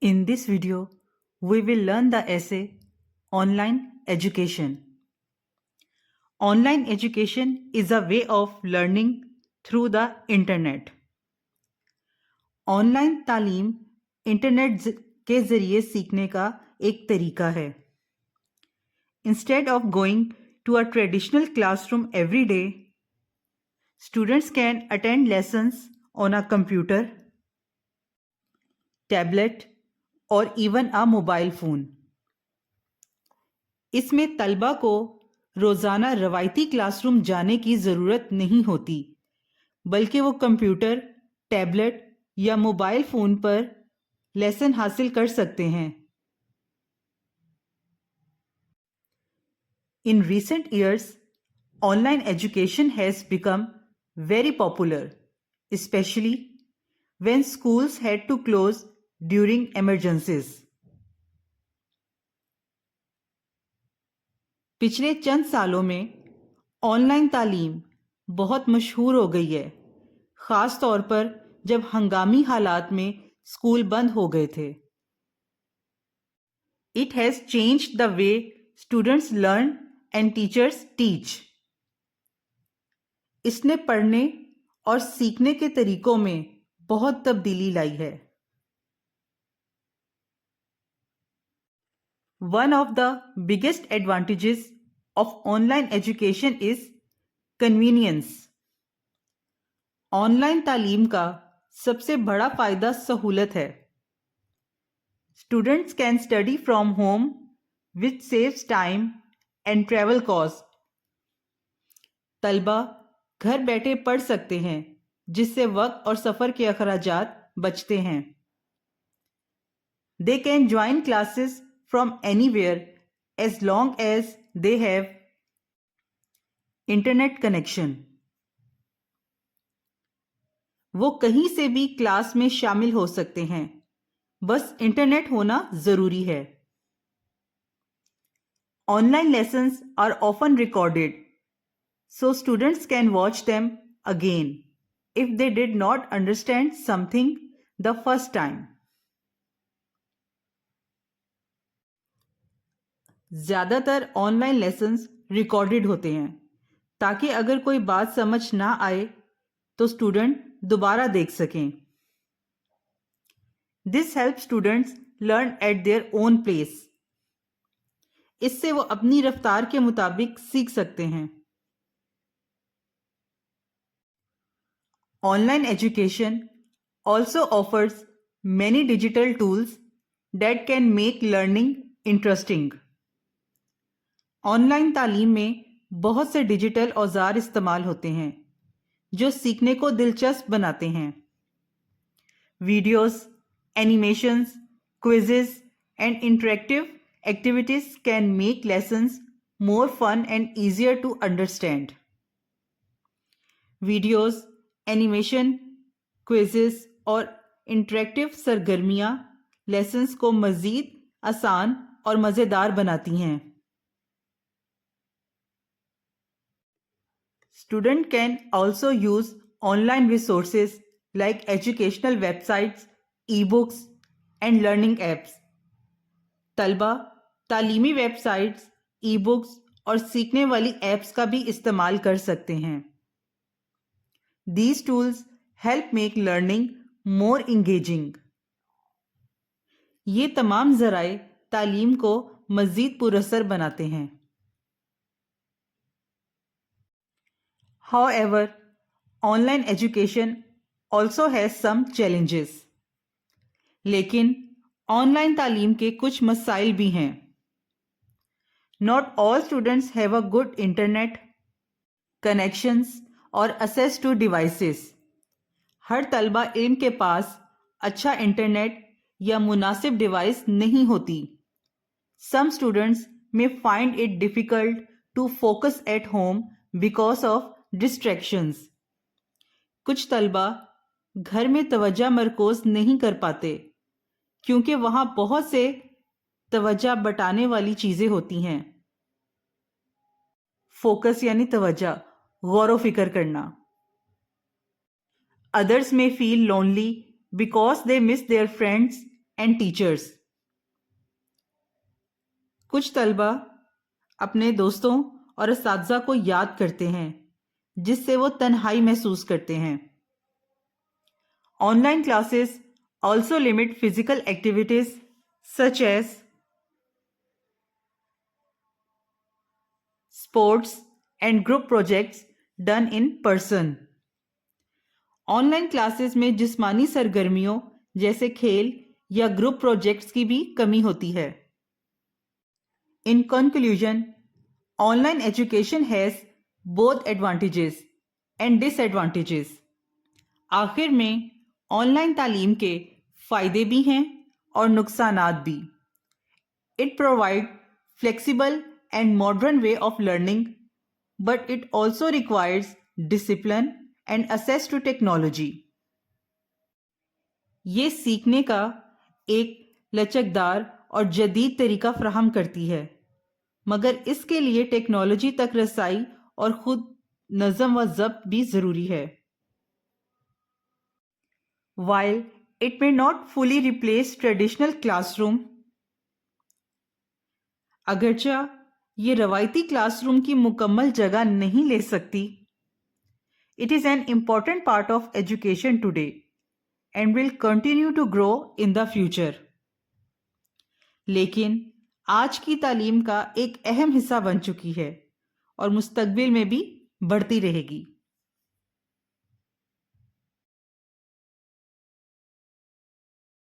In this video, we will learn the essay Online Education. Online education is a way of learning through the internet. Online तालीम internet के ज़रिए सीखने का एक तरीका है. Instead of going to a traditional classroom every day, students can attend lessons on a computer, tablet और even अ mobile phone. इसमें तलबा को रोज़ाना रवायती क्लासरूम जाने की ज़रूरत नहीं होती, बल्कि वो कंप्यूटर, टैबलेट या मोबाइल फ़ोन पर लेसन हासिल कर सकते हैं. इन recent years, online education has become very popular, especially when schools had to close during emergencies. पिछले चंद सालों में ऑनलाइन तालीम बहुत मशहूर हो गई है, ख़ास तौर पर जब हंगामी हालात में स्कूल बंद हो गए थे. It has changed the way students learn and teachers teach. इसने पढ़ने और सीखने के तरीकों में बहुत तब्दीली लाई है. One of the biggest advantages of online education is convenience. Online तालीम का सबसे बड़ा फ़ायदा सहूलत है. Students can study from home, which saves time and travel cost. तलबा घर बैठे पढ़ सकते हैं, जिससे वक्त और सफ़र के अखराजात बचते हैं. They can join classes from anywhere as long as they have internet connection. वो कहीं से भी क्लास में शामिल हो सकते हैं, बस इंटरनेट होना ज़रूरी है. Online lessons are often recorded, so students can watch them again if they did not understand something the first time. ज़्यादातर ऑनलाइन लेसन्स रिकॉर्डेड होते हैं, ताकि अगर कोई बात समझ ना आए तो स्टूडेंट दोबारा देख सकें. This helps students learn at their own pace. इससे वो अपनी रफ्तार के मुताबिक सीख सकते हैं. Online education also offers many digital tools that can make learning interesting. Online तालीम में बहुत से डिजिटल औजार इस्तेमाल होते हैं जो सीखने को दिलचस्प बनाते हैं. Videos, animations, quizzes and interactive activities can make lessons more fun and easier to understand. Videos, animation, quizzes और इंटरेक्टिव सरगर्मियाँ लेसन्स को मज़ीद आसान और मज़ेदार बनाती हैं. Student can also use online resources like educational websites, e-books and learning apps. तलबा तालीमी वेबसाइट्स, ई-बुक्स और सीखने वाली ऐप्स का भी इस्तेमाल कर सकते हैं. These tools help make learning more engaging. ये तमाम ज़राए तालीम को मज़ीद पुरअसर बनाते हैं. However, online education also has some challenges. लेकिन ऑनलाइन तालीम के कुछ मसाइल भी हैं. Not all students have a good internet connections or access to devices. हर तलबा इल्म के पास अच्छा इंटरनेट या मुनासिब डिवाइस नहीं होती. Some students may find it difficult to focus at home because of distractions. कुछ तलबा घर में तवज्जो मरकूज़ नहीं कर पाते क्योंकि वहाँ बहुत से तवज्जो बटाने वाली चीज़ें होती हैं. फोकस यानी तवज्जो, गौर व फिक्र करना. Others may feel lonely because they miss their friends and teachers. कुछ तलबा अपने दोस्तों और असातिज़ा को याद करते हैं जिससे वो तन्हाई महसूस करते हैं. Online classes also limit physical activities such as sports and group projects done in person. Online classes में जिस्मानी सरगर्मियों जैसे खेल या ग्रुप प्रोजेक्ट्स की भी कमी होती है. In conclusion, online education has both advantages and disadvantages. आखिर में ऑनलाइन तालीम के फ़ायदे भी हैं और नुकसानात भी. It provide flexible and modern way of learning, but it also requires discipline and access to technology. ये सीखने का एक लचकदार और जदीद तरीका फ्राहम करती है, मगर इसके लिए टेक्नोलॉजी तक रसाई और ख़ुद नज़म व ज़ब्त भी ज़रूरी है. While it may not fully replace traditional classroom, अगरचा ये रवायती क्लासरूम की मुकम्मल जगह नहीं ले सकती, it is an important part of education today and will continue to grow in the future. लेकिन आज की तालीम का एक अहम हिस्सा बन चुकी है और मुस्तकबिल में भी बढ़ती रहेगी.